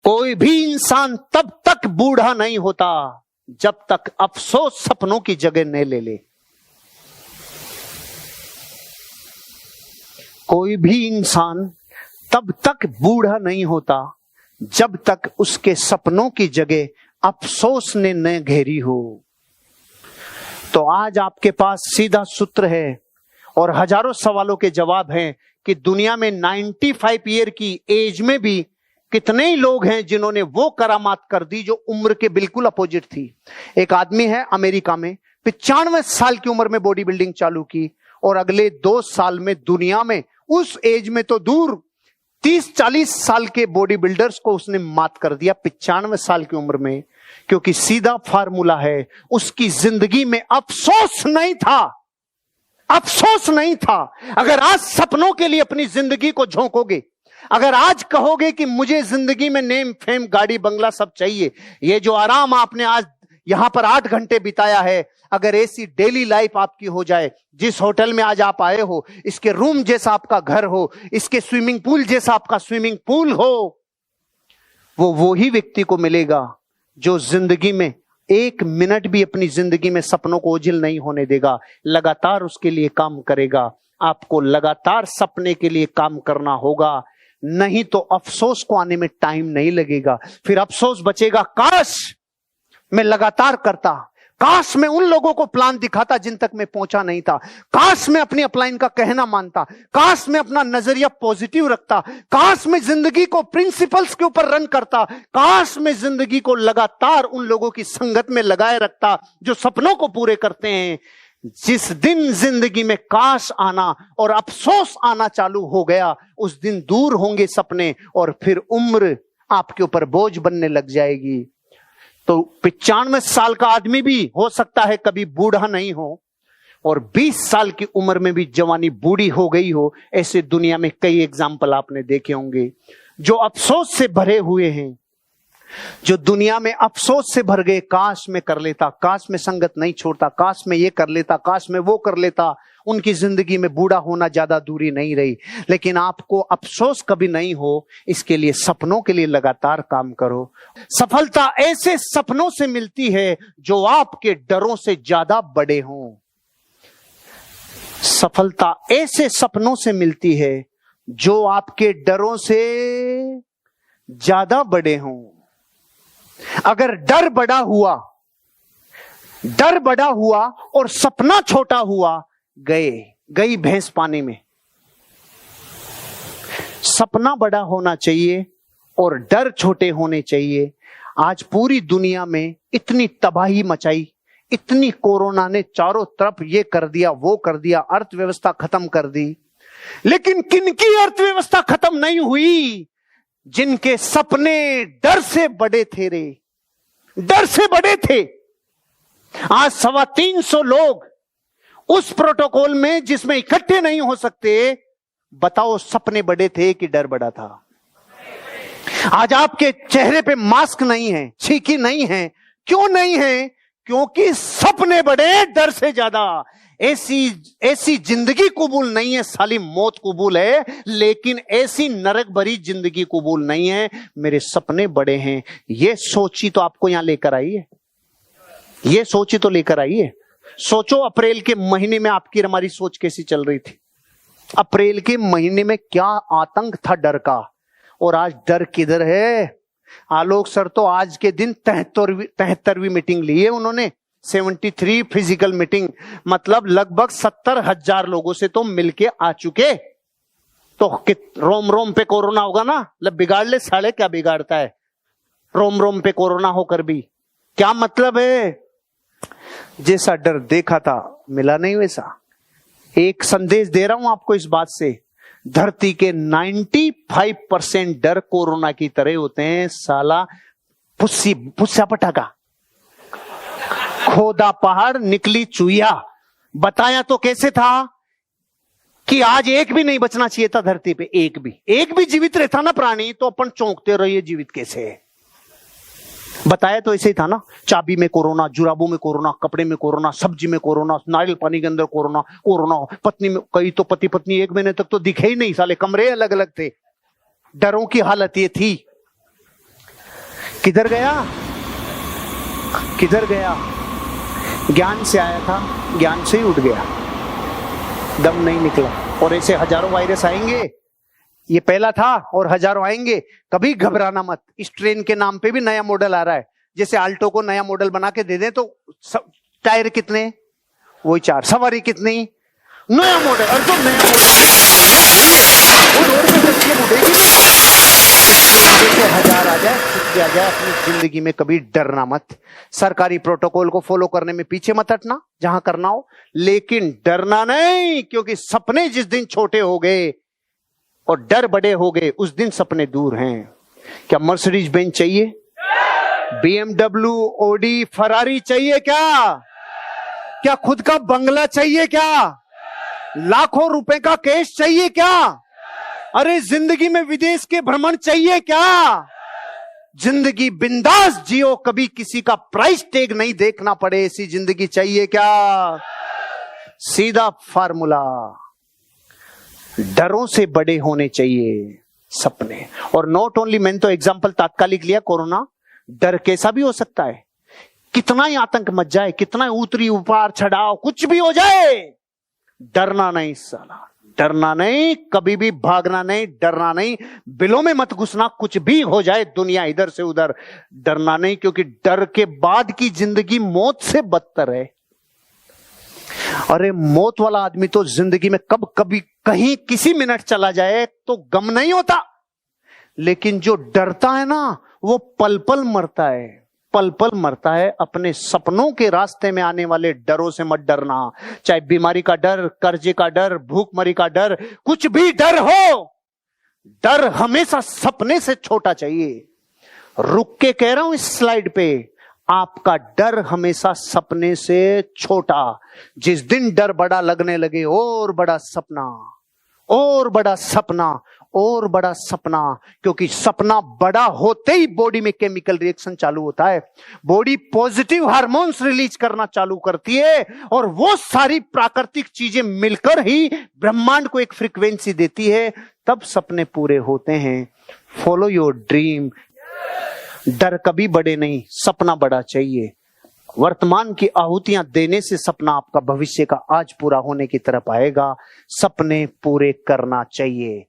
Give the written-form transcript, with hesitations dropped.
कोई भी इंसान तब तक बूढ़ा नहीं होता जब तक अफसोस सपनों की जगह न ले ले। कोई भी इंसान तब तक बूढ़ा नहीं होता जब तक उसके सपनों की जगह अफसोस ने न घेरी हो। तो आज आपके पास सीधा सूत्र है और हजारों सवालों के जवाब हैं कि दुनिया में 95 ईयर की एज में भी कितने ही लोग हैं जिन्होंने वो करामात कर दी जो उम्र के बिल्कुल अपोजिट थी। एक आदमी है अमेरिका में, 95 साल की उम्र में बॉडी बिल्डिंग चालू की और अगले 2 साल में दुनिया में उस एज में तो दूर 30-40 साल के बॉडी बिल्डर्स को उसने मात कर दिया 95 साल की उम्र में। क्योंकि सीधा फार्मूला है, उसकी जिंदगी में अफसोस नहीं था, अफसोस नहीं था। अगर आज सपनों के लिए अपनी जिंदगी को झोंकोगे, अगर आज कहोगे कि मुझे जिंदगी में नेम फेम गाड़ी बंगला सब चाहिए, ये जो आराम आपने आज यहां पर 8 घंटे बिताया है, अगर ऐसी डेली लाइफ आपकी हो जाए, जिस होटल में आज आप आए हो इसके रूम जैसा आपका घर हो, इसके स्विमिंग पूल जैसा आपका स्विमिंग पूल हो, वो ही व्यक्ति को मिलेगा जो जिंदगी में 1 मिनट भी अपनी जिंदगी में सपनों को ओझल नहीं होने देगा, लगातार उसके लिए काम करेगा। आपको लगातार सपने के लिए काम करना होगा, नहीं तो अफसोस को आने में टाइम नहीं लगेगा। फिर अफसोस बचेगा, काश मैं लगातार करता, काश मैं उन लोगों को प्लान दिखाता जिन तक मैं पहुंचा नहीं था, काश मैं अपनी अपलाइन का कहना मानता, काश मैं अपना नजरिया पॉजिटिव रखता, काश मैं जिंदगी को प्रिंसिपल्स के ऊपर रन करता, काश मैं जिंदगी को लगातार उन लोगों की संगत में लगाए रखता जो सपनों को पूरे करते हैं। जिस दिन जिंदगी में काश आना और अफसोस आना चालू हो गया, उस दिन दूर होंगे सपने और फिर उम्र आपके ऊपर बोझ बनने लग जाएगी। तो 95 साल का आदमी भी हो सकता है कभी बूढ़ा नहीं हो, और 20 साल की उम्र में भी जवानी बूढ़ी हो गई हो। ऐसे दुनिया में कई एग्जाम्पल आपने देखे होंगे जो अफसोस से भरे हुए हैं, जो दुनिया में अफसोस से भर गए, काश में कर लेता, काश में संगत नहीं छोड़ता, काश में ये कर लेता, काश में वो कर लेता। उनकी जिंदगी में बूढ़ा होना ज्यादा दूरी नहीं रही। लेकिन आपको अफसोस कभी नहीं हो, इसके लिए सपनों के लिए लगातार काम करो। सफलता ऐसे सपनों से मिलती है जो आपके डरों से ज्यादा बड़े हों। सफलता ऐसे सपनों से मिलती है जो आपके डरों से ज्यादा बड़े हों। अगर डर बड़ा हुआ और सपना छोटा हुआ, गई भैंस पानी में। सपना बड़ा होना चाहिए और डर छोटे होने चाहिए। आज पूरी दुनिया में इतनी तबाही मचाई, इतनी कोरोना ने चारों तरफ ये कर दिया, वो कर दिया, अर्थव्यवस्था खत्म कर दी। लेकिन किनकी अर्थव्यवस्था खत्म नहीं हुई? जिनके सपने डर से बड़े थे रे, डर से बड़े थे। आज 325 लोग उस प्रोटोकॉल में जिसमें इकट्ठे नहीं हो सकते। बताओ सपने बड़े थे कि डर बड़ा था? आज आपके चेहरे पे मास्क नहीं है, छींकी नहीं है। क्यों नहीं है? क्योंकि सपने बड़े, डर से ज्यादा। ऐसी जिंदगी कबूल नहीं है, साली मौत कबूल है, लेकिन ऐसी नरक भरी जिंदगी कबूल नहीं है। मेरे सपने बड़े हैं, ये सोची तो आपको यहां लेकर आई है, ये सोची तो लेकर आई है। सोचो अप्रैल के महीने में आपकी हमारी सोच कैसी चल रही थी। अप्रैल के महीने में क्या आतंक था डर का, और आज डर किधर है? आलोक सर तो आज के दिन 73वीं मीटिंग ली है उन्होंने, 73 फिजिकल मीटिंग, मतलब लगभग 70,000 लोगों से तो मिलके आ चुके। तो रोम रोम पे कोरोना होगा ना, बिगाड़ ले साले, क्या बिगाड़ता है रोम रोम पे कोरोना होकर भी? क्या मतलब है? जैसा डर देखा था मिला नहीं वैसा। एक संदेश दे रहा हूं आपको इस बात से, धरती के 95% डर कोरोना की तरह होते हैं। साला फुस्सा पटाखा, खोदा पहाड़ निकली चुईया। बताया तो कैसे था कि आज एक भी नहीं बचना चाहिए था धरती पे, एक भी जीवित रहता ना प्राणी तो अपन चौंकते रहिए जीवित कैसे है। बताया तो ऐसे ही था ना, चाबी में कोरोना, जुराबों में कोरोना, कपड़े में कोरोना, सब्जी में कोरोना, नारियल पानी के अंदर कोरोना, पत्नी में, कई तो पति पत्नी 1 महीने तक तो दिखे ही नहीं, साले कमरे अलग अलग थे। डरों की हालत ये थी। किधर गया? किधर गया? ज्ञान से आया था, ज्ञान से ही उठ गया, दम नहीं निकला। और ऐसे हजारों वायरस आएंगे, ये पहला था और हजारों आएंगे। कभी घबराना मत। इस ट्रेन के नाम पे भी नया मॉडल आ रहा है। जैसे आल्टो को नया मॉडल बना के दे दें तो टायर कितने, वही 4, सवारी कितनी, नया मॉडल। और तो नया मॉडल वो रोड पे चलती है, उड़ेगी। हजार आ जाए, कुछ आ जाए, अपनी जिंदगी में कभी डरना मत। सरकारी प्रोटोकॉल को फॉलो करने में पीछे मत हटना जहां करना हो, लेकिन डरना नहीं, क्योंकि सपने जिस दिन छोटे हो गए और डर बड़े हो गए, उस दिन सपने दूर हैं। क्या मर्सिडीज बेंज चाहिए? BMW, ओडी, फरारी चाहिए क्या? क्या खुद का बंगला चाहिए क्या? लाखों रुपए का कैश चाहिए क्या? अरे जिंदगी में विदेश के भ्रमण चाहिए क्या? जिंदगी बिंदास जियो, कभी किसी का प्राइस टैग नहीं देखना पड़े, ऐसी जिंदगी चाहिए क्या? सीधा फार्मूला, डरों से बड़े होने चाहिए सपने। और नॉट ओनली, मैंने तो एग्जांपल तात्कालिक लिया कोरोना, डर कैसा भी हो सकता है। कितना ही आतंक मच जाए, कितना ही उतरी उपार चढ़ाव कुछ भी हो जाए, डरना नहीं साला, डरना नहीं, कभी भी भागना नहीं, डरना नहीं, बिलों में मत घुसना, कुछ भी हो जाए दुनिया इधर से उधर, डरना नहीं, क्योंकि डर के बाद की जिंदगी मौत से बदतर है। अरे मौत वाला आदमी तो जिंदगी में कब कभी कहीं किसी मिनट चला जाए तो गम नहीं होता, लेकिन जो डरता है ना वो पल पल मरता है, पल पल मरता है। अपने सपनों के रास्ते में आने वाले डरों से मत डरना, चाहे बीमारी का डर, कर्जे का डर, भूखमरी का डर, कुछ भी डर हो, डर हमेशा सपने से छोटा चाहिए। रुक के कह रहा हूं इस स्लाइड पे, आपका डर हमेशा सपने से छोटा। जिस दिन डर बड़ा लगने लगे, और बड़ा सपना, और बड़ा सपना, और बड़ा सपना, क्योंकि सपना बड़ा होते ही बॉडी में केमिकल रिएक्शन चालू होता है, बॉडी पॉजिटिव हार्मोन्स रिलीज करना चालू करती है, और वो सारी प्राकृतिक चीजें मिलकर ही ब्रह्मांड को एक फ्रीक्वेंसी देती है, तब सपने पूरे होते हैं। Follow your dream. डर कभी बड़े नहीं, सपना बड़ा चाहिए। वर्तमान की आहुतियां देने से सपना आपका भविष्य का आज पूरा होने की तरफ आएगा। सपने पूरे करना चाहिए।